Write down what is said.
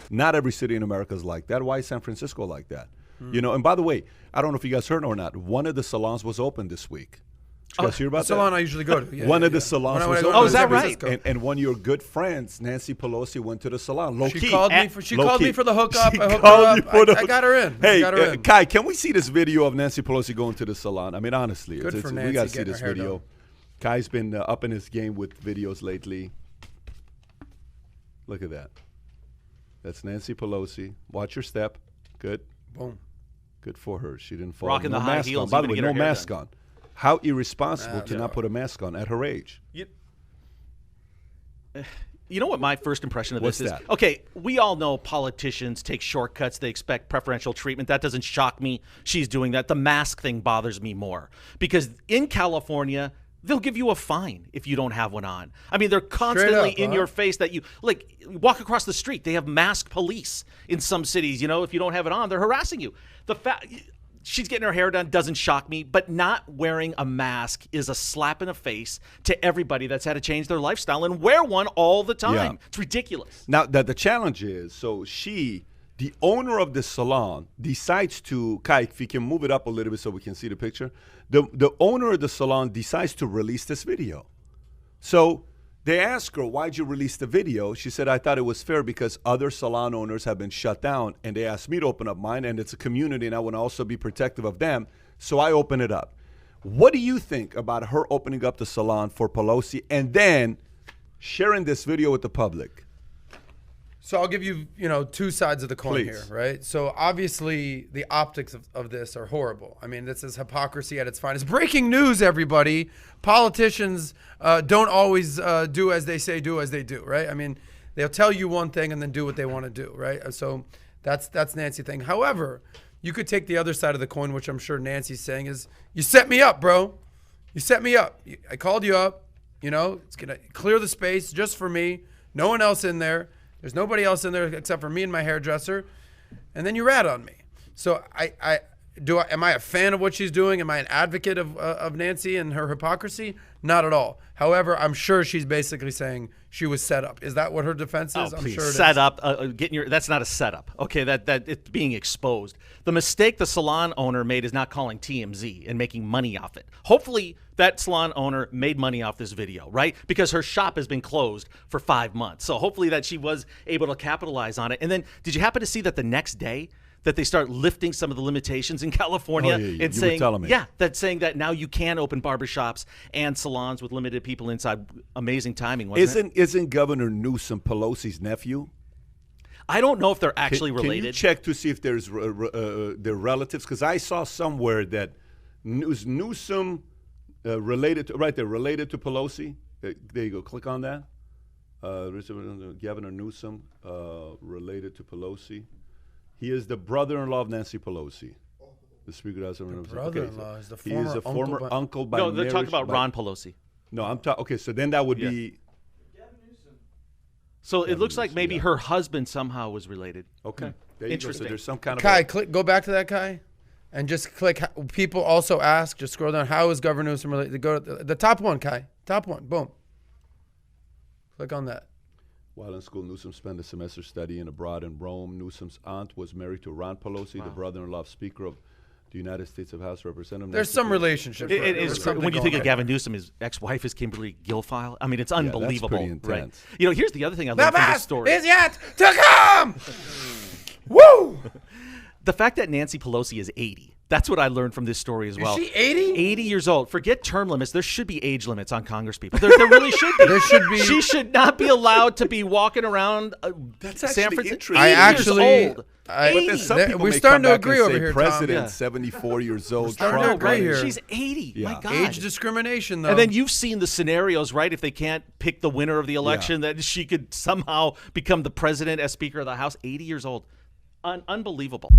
Not every city in America is like that. Why is San Francisco like that? You know, and by the way, I don't know if you guys heard or not, one of the salons was open this week. Did you guys hear about the salon I usually go to. Yeah, one of the salons was open. Oh, is that right? And one of your good friends, Nancy Pelosi, went to the salon. She called me for the hookup. I got her in. Hey, Kai, can we see this video of Nancy Pelosi going to the salon? I mean, honestly, Good for Nancy, we got to see this getting her video. done. Kai's been up in his game with videos lately. Look at that. That's Nancy Pelosi. Watch your step. Good. Boom. Good for her. She didn't fall. Rocking the high heels. By the way, no mask on. How irresponsible to not put a mask on at her age. You know what my first impression of this is? What's that? Okay, we all know politicians take shortcuts. They expect preferential treatment. That doesn't shock me. She's doing that. The mask thing bothers me more because in California, they'll give you a fine if you don't have one on. I mean, they're constantly in your face that you walk across the street. They have mask police in some cities. You know, if you don't have it on, they're harassing you. The fact she's getting her hair done doesn't shock me, but not wearing a mask is a slap in the face to everybody that's had to change their lifestyle and wear one all the time. Yeah. It's ridiculous. Now, the challenge is, so the owner of the salon, decides to, Kai, if you can move it up a little bit so we can see the picture. The owner of the salon decides to release this video. So they ask her, why'd you release the video? She said, I thought it was fair because other salon owners have been shut down, and they asked me to open up mine, and it's a community, and I want to also be protective of them, so I open it up. What do you think about her opening up the salon for Pelosi and then sharing this video with the public? So I'll give you, two sides of the coin Please. here, right? So obviously the optics of this are horrible. I mean, this is hypocrisy at its finest. Breaking news, everybody. Politicians don't always do as they say, do as they do, right? I mean, they'll tell you one thing and then do what they want to do, right? So that's Nancy's thing. However, you could take the other side of the coin, which I'm sure Nancy's saying is, you set me up, bro. You set me up. I called you up. It's going to clear the space just for me. No one else in there. There's nobody else in there except for me and my hairdresser, and then you rat on me. So am I a fan of what she's doing? Am I an advocate of Nancy and her hypocrisy? Not at all. However, I'm sure she's basically saying she was set up. Is that what her defense is? I'm sure it is. Set up, that's not a setup. Okay, that it's being exposed. The mistake the salon owner made is not calling TMZ and making money off it. Hopefully that salon owner made money off this video, right? Because her shop has been closed for 5 months. So hopefully that she was able to capitalize on it. And then did you happen to see that the next day that they start lifting some of the limitations in California and saying, that's saying that now you can open barbershops and salons with limited people inside. Amazing timing, wasn't it? Isn't Governor Newsom Pelosi's nephew? I don't know if they're actually related. Can you check to see if there's their relatives? Because I saw somewhere that Newsom related to Pelosi. There you go. Click on that. Governor Newsom related to Pelosi. He is the brother-in-law of Nancy Pelosi. The Speaker of the House. Brother-in-law is the former He is a former uncle by marriage. No, they're marriage, talking about Ron Pelosi. No, I'm talking. Okay, so then that would be. So it looks like maybe her husband somehow was related. Okay, there you Interesting. Go. So there's some kind of. Kai, go back to that, Kai, and just click. People also ask. Just scroll down. How is Governor Newsom related? Go to the top one, Kai. Top one. Boom. Click on that. While in school, Newsom spent a semester studying abroad in Rome. Newsom's aunt was married to Ron Pelosi, the brother-in-law of Speaker of the United States of House Representatives. There's some relationship. It is when you think of Gavin Newsom, his ex-wife is Kimberly Guilfoyle. I mean, it's unbelievable. That's pretty intense. Right? Here's the other thing I learned from this story. Is yet to come. Woo! The fact that Nancy Pelosi is 80. That's what I learned from this story as well. Is she 80? 80 years old. Forget term limits. There should be age limits on congresspeople. There really should be. There should be. She should not be allowed to be walking around That's San actually Francisco. interesting. Years old. But then some people we're may starting come to back agree and over say here, President, Tom. Yeah. 74 years old. starting to Trump, agree here. She's 80. Yeah. My God. Age discrimination, though. And then you've seen the scenarios, right? If they can't pick the winner of the election, that she could somehow become the president as Speaker of the House. 80 years old. Unbelievable.